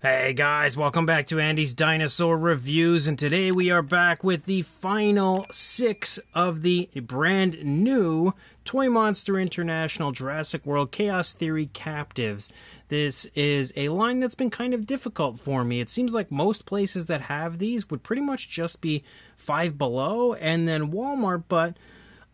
Hey guys, welcome back to Andy's Dinosaur Reviews, and today we are back with the final 6 of the brand new Toymonster International Jurassic World Chaos Theory Captivz. This is a line that's been kind of difficult for me. It seems like most places that have these would pretty much just be Five Below and then Walmart, but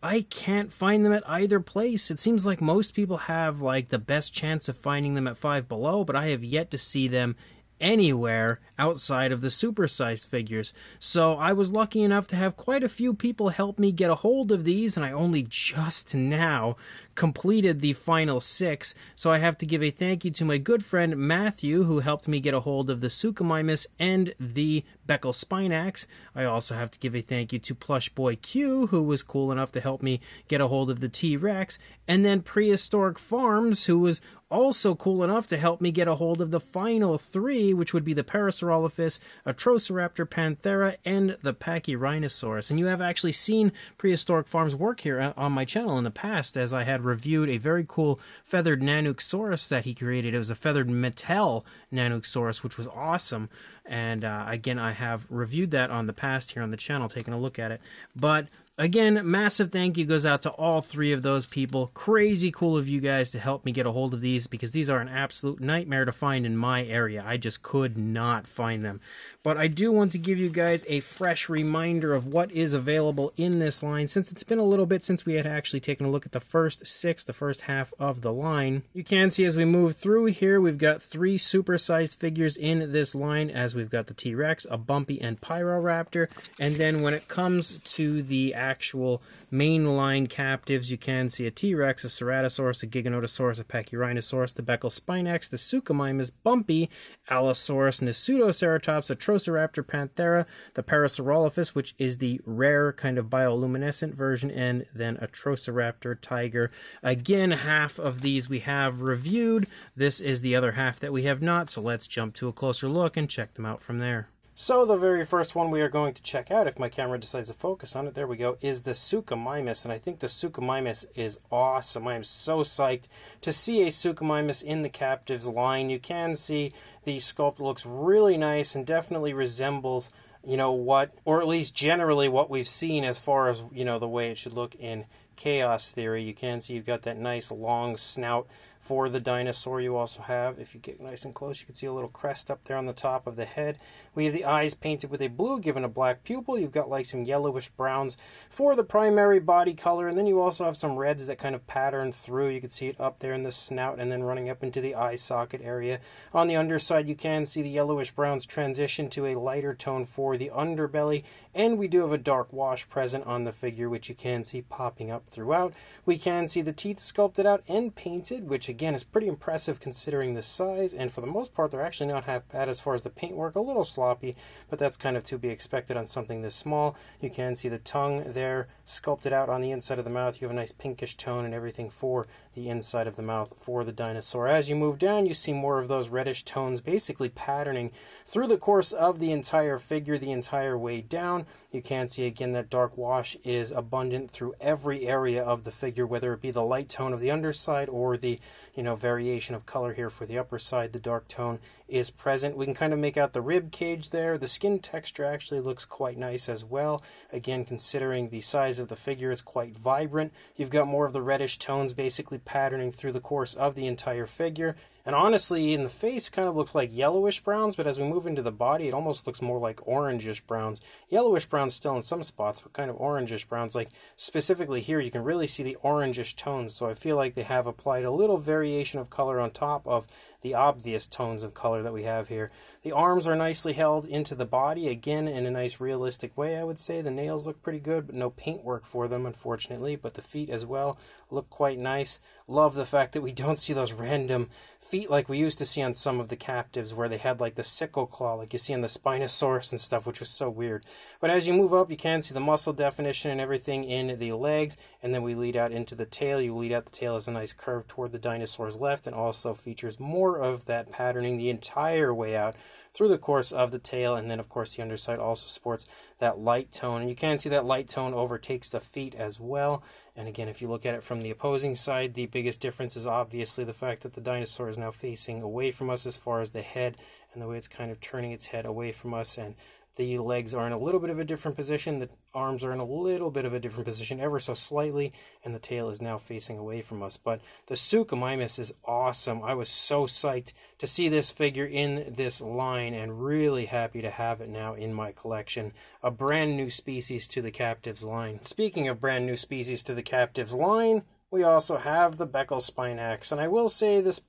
I can't find them at either place. It seems like most people have like the best chance of finding them at Five Below, but I have yet to see them anywhere outside of the supersized figures. So I was lucky enough to have quite a few people help me get a hold of these, and I only just now completed the final 6. So I have to give a thank you to my good friend Matthew, who helped me get a hold of the Suchomimus and the Becklespinax. I also have to give a thank you to Plush Boy Q, who was cool enough to help me get a hold of the T-Rex, and then Prehistoric Farms, who was also cool enough to help me get a hold of the final 3, which would be the Parasaurolophus, Atrociraptor Panthera, and the Pachyrhinosaurus. And you have actually seen Prehistoric Farms work here on my channel in the past, as I had reviewed a very cool feathered Nanosaurus that he created. It was a feathered metal Nanosaurus, which was awesome. And again, I have reviewed that on the past here on the channel, taking a look at it. But again, massive thank you goes out to all 3 of those people. Crazy cool of you guys to help me get a hold of these, because these are an absolute nightmare to find in my area. I just could not find them. But I do want to give you guys a fresh reminder of what is available in this line, since it's been a little bit since we had actually taken a look at the first 6, the first half of the line. You can see as we move through here, we've got 3 supersized figures in this line, as we've got the T-Rex, a Bumpy, and Pyroraptor. And then when it comes to the actual mainline Captivz, you can see a T-Rex, a Ceratosaurus, a Giganotosaurus, a Pachyrhinosaurus, the Becklespinax, the Suchomimus, Bumpy, Allosaurus, Pseudoceratops, Atrociraptor Panthera, the Parasaurolophus, which is the rare kind of bioluminescent version, and then Atrociraptor Tiger. Again, half of these we have reviewed. This is the other half that we have not, so let's jump to a closer look and check them out from there. So the very first one we are going to check out, if my camera decides to focus on it, there we go, is the Suchomimus. And I think the Suchomimus is awesome. I am so psyched to see a Suchomimus in the Captivz line. You can see the sculpt looks really nice and definitely resembles, you know, what, or at least generally what we've seen as far as, you know, the way it should look in Chaos Theory. You can see you've got that nice long snout for the dinosaur. You also have, if you get nice and close, you can see a little crest up there on the top of the head. We have the eyes painted with a blue, given a black pupil. You've got like some yellowish browns for the primary body color, and then you also have some reds that kind of pattern through. You can see it up there in the snout and then running up into the eye socket area. On the underside, you can see the yellowish browns transition to a lighter tone for the underbelly, and we do have a dark wash present on the figure, which you can see popping up throughout. We can see the teeth sculpted out and painted, which again is pretty impressive considering the size, and for the most part they're actually not half bad as far as the paintwork. A little sloppy, but that's kind of to be expected on something this small. You can see the tongue there sculpted out on the inside of the mouth. You have a nice pinkish tone and everything for the inside of the mouth for the dinosaur. As you move down, you see more of those reddish tones basically patterning through the course of the entire figure, the entire way down. You can see again that dark wash is abundant through every area of the figure, whether it be the light tone of the underside or the, you know, variation of color here for the upper side. The dark tone is present. We can kind of make out the rib cage there. The skin texture actually looks quite nice as well. Again, considering the size of the figure, it's quite vibrant. You've got more of the reddish tones basically patterning through the course of the entire figure. And honestly, in the face, it kind of looks like yellowish browns, but as we move into the body, it almost looks more like orangish browns. Yellowish browns still in some spots, but kind of orangish browns. Like specifically here, you can really see the orangish tones, so I feel like they have applied a little variation of color on top of the obvious tones of color that we have here. The arms are nicely held into the body, again in a nice realistic way, I would say. The nails look pretty good, but no paintwork for them, unfortunately. But the feet as well look quite nice. Love the fact that we don't see those random feet like we used to see on some of the Captivz, where they had like the sickle claw like you see on the Spinosaurus and stuff, which was so weird. But as you move up, you can see the muscle definition and everything in the legs, and then we lead out into the tail. You lead out the tail as a nice curve toward the dinosaur's left, and also features more of that patterning the entire way out through the course of the tail. And then of course the underside also sports that light tone, and you can see that light tone overtakes the feet as well. And again, if you look at it from the opposing side, the biggest difference is obviously the fact that the dinosaur is now facing away from us as far as the head, and the way it's kind of turning its head away from us, and the legs are in a little bit of a different position, the arms are in a little bit of a different position, ever so slightly, and the tail is now facing away from us. But the Suchomimus is awesome. I was so psyched to see this figure in this line, and really happy to have it now in my collection. A brand new species to the Captivz line. Speaking of brand new species to the Captivz line, we also have the Becklespinax, and I will say this,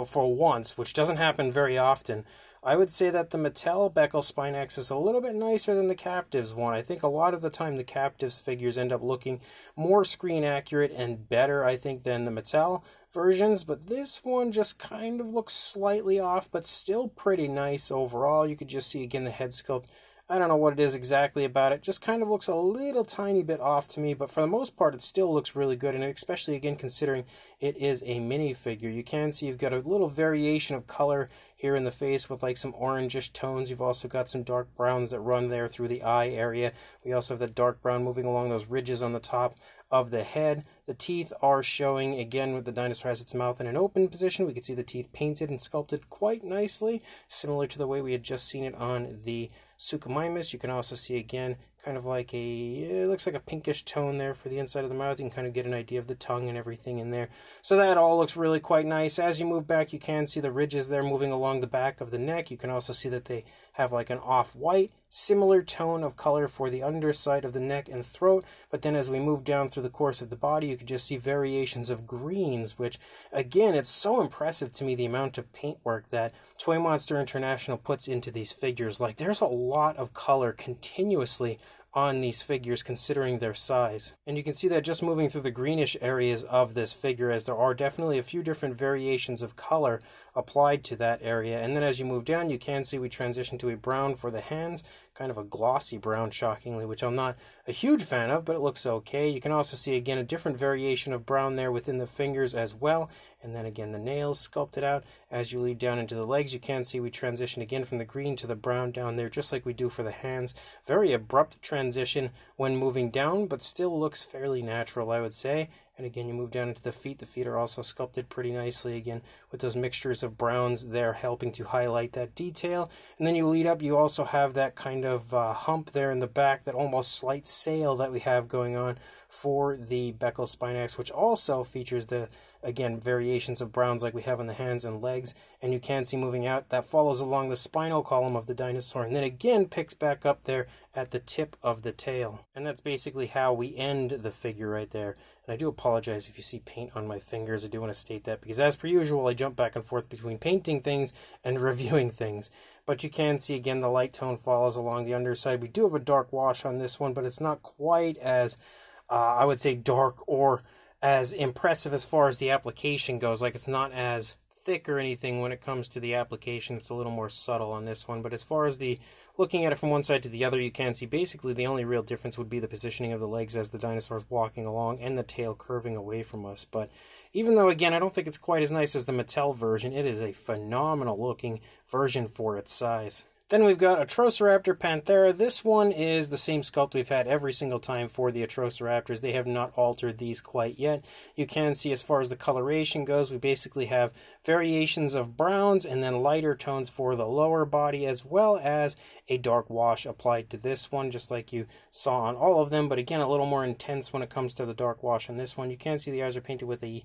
for once, which doesn't happen very often, I would say that the Mattel Becklespinax is a little bit nicer than the Captivz one. I think a lot of the time the Captivz figures end up looking more screen accurate and better, I think, than the Mattel versions, but this one just kind of looks slightly off, but still pretty nice overall. You could just see, again, the head sculpt. I don't know what it is exactly about it. Just kind of looks a little tiny bit off to me, but for the most part, it still looks really good. And especially, again, considering it is a minifigure, you can see you've got a little variation of color here in the face with like some orangish tones. You've also got some dark browns that run there through the eye area. We also have the dark brown moving along those ridges on the top of the head. The teeth are showing, again, with the dinosaur has its mouth in an open position. We can see the teeth painted and sculpted quite nicely, similar to the way we had just seen it on the Suchomimus. You can also see, again, kind of like it looks like a pinkish tone there for the inside of the mouth. You can kind of get an idea of the tongue and everything in there. So that all looks really quite nice. As you move back, you can see the ridges there moving along the back of the neck. You can also see that they have like an off-white, similar tone of color for the underside of the neck and throat. But then as we move down through the course of the body, you can just see variations of greens, which, again, it's so impressive to me, the amount of paintwork that Toymonster International puts into these figures. Like, there's a lot of color continuously on these figures considering their size. And you can see that just moving through the greenish areas of this figure, as there are definitely a few different variations of color applied to that area. And then as you move down, you can see we transition to a brown for the hands, kind of a glossy brown, shockingly, which I'm not a huge fan of, but it looks okay. You can also see, again, a different variation of brown there within the fingers as well. And then again, the nails sculpted out. As you lead down into the legs, you can see we transition again from the green to the brown down there, just like we do for the hands. Very abrupt transition when moving down, but still looks fairly natural, I would say. And again, you move down into the feet. The feet are also sculpted pretty nicely, again, with those mixtures of browns there helping to highlight that detail. And then you lead up, you also have that kind of hump there in the back, that almost slight sail that we have going on for the Becklespinax, which also features the, again, variations of browns like we have on the hands and legs. And you can see moving out, that follows along the spinal column of the dinosaur, and then again picks back up there at the tip of the tail. And that's basically how we end the figure right there. And I do apologize if you see paint on my fingers. I do want to state that, because as per usual, I jump back and forth between painting things and reviewing things. But you can see, again, the light tone follows along the underside. We do have a dark wash on this one, but it's not quite as, I would say, dark or as impressive as far as the application goes. Like, it's not as thick or anything when it comes to the application. It's a little more subtle on this one. But as far as the looking at it from one side to the other, you can see basically the only real difference would be the positioning of the legs as the dinosaur is walking along, and the tail curving away from us. But even though, again, I don't think it's quite as nice as the Mattel version, it is a phenomenal looking version for its size. Then we've got Atrociraptor Panthera. This one is the same sculpt we've had every single time for the Atrociraptors. They have not altered these quite yet. You can see, as far as the coloration goes, we basically have variations of browns and then lighter tones for the lower body, as well as a dark wash applied to this one, just like you saw on all of them. But again, a little more intense when it comes to the dark wash on this one. You can see the eyes are painted with a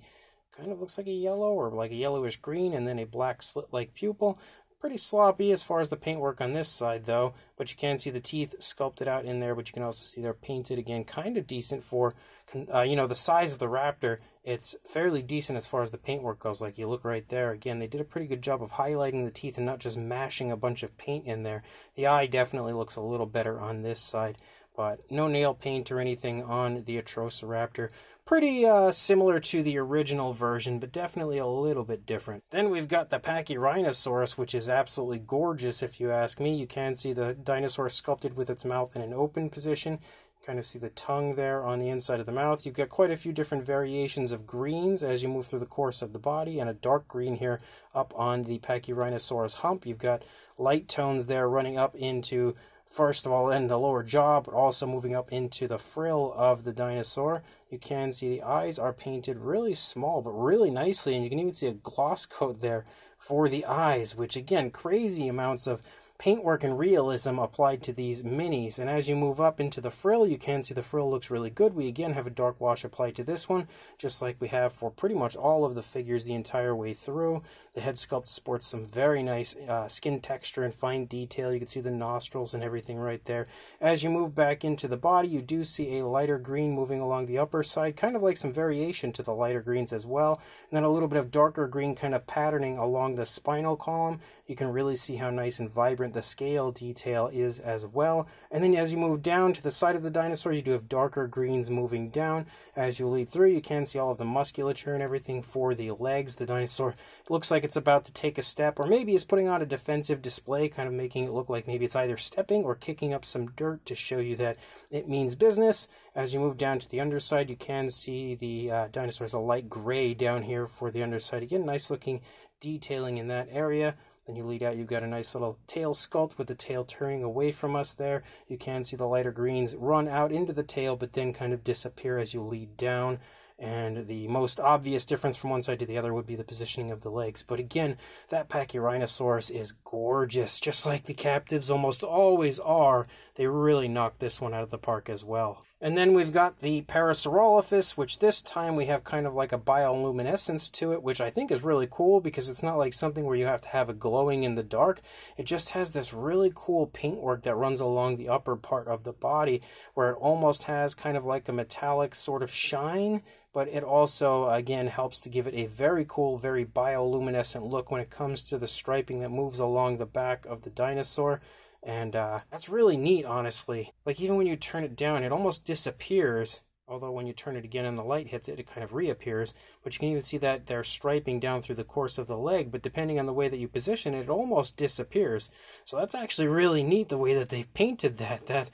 kind of looks like a yellow or like a yellowish green, and then a black slit-like pupil. Pretty sloppy as far as the paintwork on this side, though, but you can see the teeth sculpted out in there, but you can also see they're painted, again, kind of decent for, the size of the raptor. It's fairly decent as far as the paintwork goes. Like, you look right there, again, they did a pretty good job of highlighting the teeth and not just mashing a bunch of paint in there. The eye definitely looks a little better on this side, but no nail paint or anything on the Atrociraptor. Pretty similar to the original version, but definitely a little bit different. Then we've got the Pachyrhinosaurus, which is absolutely gorgeous if you ask me. You can see the dinosaur sculpted with its mouth in an open position. You Kind of see the tongue there on the inside of the mouth. You've got quite a few different variations of greens as you move through the course of the body, and a dark green here up on the Pachyrhinosaurus hump. You've got light tones there running up into, first of all, in the lower jaw, but also moving up into the frill of the dinosaur. You can see the eyes are painted really small, but really nicely, and you can even see a gloss coat there for the eyes, which again, crazy amounts of paintwork and realism applied to these minis. And as you move up into the frill, you can see the frill looks really good. We again have a dark wash applied to this one, just like we have for pretty much all of the figures the entire way through. The head sculpt sports some very nice skin texture and fine detail. You can see the nostrils and everything right there. As you move back into the body, you do see a lighter green moving along the upper side, kind of like some variation to the lighter greens as well. And then a little bit of darker green kind of patterning along the spinal column. You can really see how nice and vibrant the scale detail is as well. And then as you move down to the side of the dinosaur, you do have darker greens moving down. As you lead through, you can see all of the musculature and everything for the legs. The dinosaur looks like it's about to take a step, or maybe it's putting on a defensive display, kind of making it look like maybe it's either stepping or kicking up some dirt to show you that it means business. As you move down to the underside, you can see the dinosaur has a light gray down here for the underside. Again, nice looking detailing in that area. Then you lead out, you've got a nice little tail sculpt with the tail turning away from us there. You can see the lighter greens run out into the tail, but then kind of disappear as you lead down. And the most obvious difference from one side to the other would be the positioning of the legs. But again, that Pachyrhinosaurus is gorgeous, just like the Captivz almost always are. They really knocked this one out of the park as well. And then we've got the Parasaurolophus, which this time we have kind of like a bioluminescence to it, which I think is really cool because it's not like something where you have to have it glowing in the dark. It just has this really cool paintwork that runs along the upper part of the body where it almost has kind of like a metallic sort of shine, but it also, again, helps to give it a very cool, very bioluminescent look when it comes to the striping that moves along the back of the dinosaur. And that's really neat, honestly. Like, even when you turn it down, it almost disappears. Although when you turn it again and the light hits it, it kind of reappears. But you can even see that they're striping down through the course of the leg. But depending on the way that you position it, it almost disappears. So that's actually really neat, the way that they've painted that. That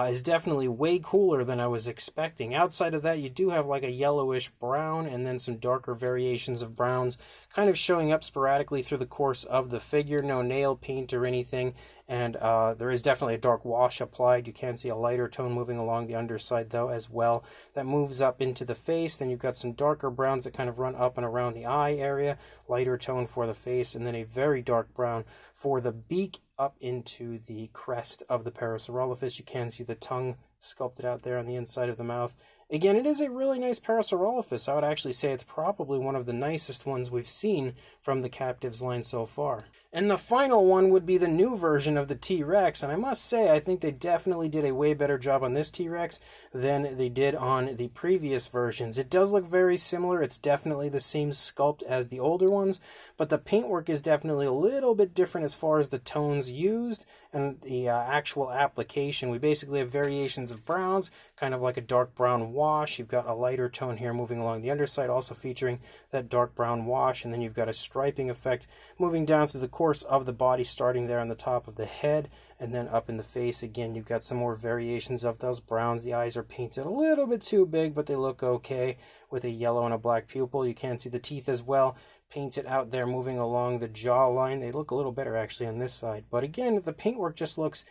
is definitely way cooler than I was expecting. Outside of that, you do have like a yellowish brown and then some darker variations of browns kind of showing up sporadically through the course of the figure. No nail paint or anything. And there is definitely a dark wash applied. You can see a lighter tone moving along the underside though as well. That moves up into the face. Then you've got some darker browns that kind of run up and around the eye area. Lighter tone for the face, and then a very dark brown for the beak up into the crest of the Parasaurolophus. You can see the tongue sculpted out there on the inside of the mouth. Again, it is a really nice Parasaurolophus. I would actually say it's probably one of the nicest ones we've seen from the Captivz line so far. And the final one would be the new version of the T-Rex, and I must say I think they definitely did a way better job on this T-Rex than they did on the previous versions. It does look very similar. It's definitely the same sculpt as the older ones, but the paintwork is definitely a little bit different as far as the tones used and the actual application. We basically have variations of browns, kind of like a dark brown wash. You've got a lighter tone here moving along the underside, also featuring that dark brown wash, and then you've got a striping effect moving down through the course of the body, starting there on the top of the head and then up in the face. Again, you've got some more variations of those browns. The eyes are painted a little bit too big, but they look okay with a yellow and a black pupil. You can see the teeth as well painted out there moving along the jawline. They look a little better actually on this side, but again, the paintwork just looks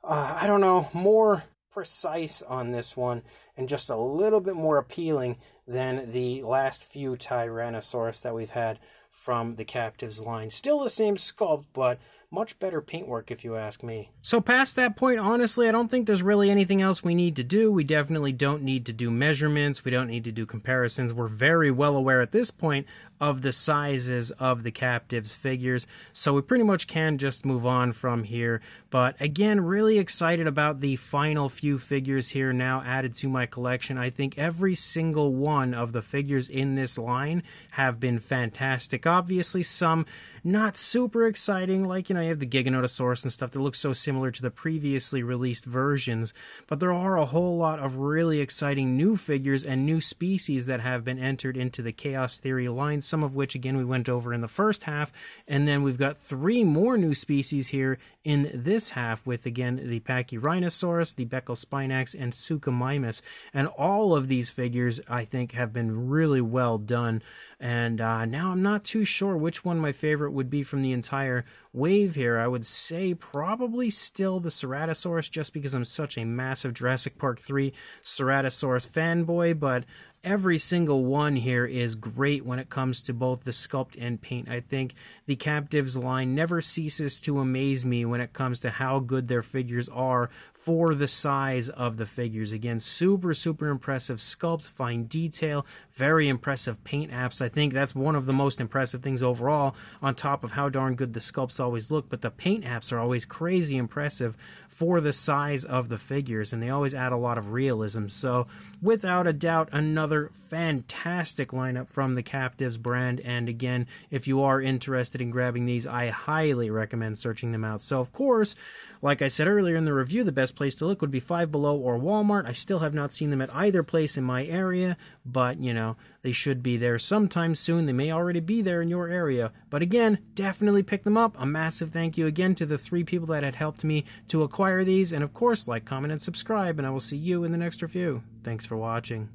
I don't know, more precise on this one and just a little bit more appealing than the last few Tyrannosaurus that we've had from the Captivz line. Still the same sculpt, but much better paintwork if you ask me. So past that point, honestly, I don't think there's really anything else we need to do. We definitely don't need to do measurements. We don't need to do comparisons. We're very well aware at this point of the sizes of the Captivz figures, so we pretty much can just move on from here. But again, really excited about the final few figures here now added to my collection. I think every single one of the figures in this line have been fantastic. Obviously, some not super exciting, like, you you have the Giganotosaurus and stuff that looks so similar to the previously released versions, but there are a whole lot of really exciting new figures and new species that have been entered into the Chaos Theory line, some of which, again, we went over in the first half, and then we've got 3 more new species here in this half with, again, the Pachyrhinosaurus, the Becklespinax, and Suchomimus, and all of these figures, I think, have been really well done. And now I'm not too sure which one my favorite would be from the entire wave here. I would say probably still the Ceratosaurus, just because I'm such a massive Jurassic Park 3 Ceratosaurus fanboy, but every single one here is great when it comes to both the sculpt and paint. I think the Captivz line never ceases to amaze me when it comes to how good their figures are for the size of the figures. Again, super impressive sculpts, fine detail, very impressive paint apps. I think that's one of the most impressive things overall, on top of how darn good the sculpts always look, but the paint apps are always crazy impressive for the size of the figures, and they always add a lot of realism. So without a doubt, another fantastic lineup from the Captivz brand, and again, if you are interested in grabbing these, I highly recommend searching them out. So of course, like I said earlier in the review, the best place to look would be Five Below or Walmart. I still have not seen them at either place in my area, but you know, they should be there sometime soon. They may already be there in your area, but again, definitely pick them up. A massive thank you again to the 3 people that had helped me to acquire these, and of course, like, comment, and subscribe, and I will see you in the next review. Thanks for watching.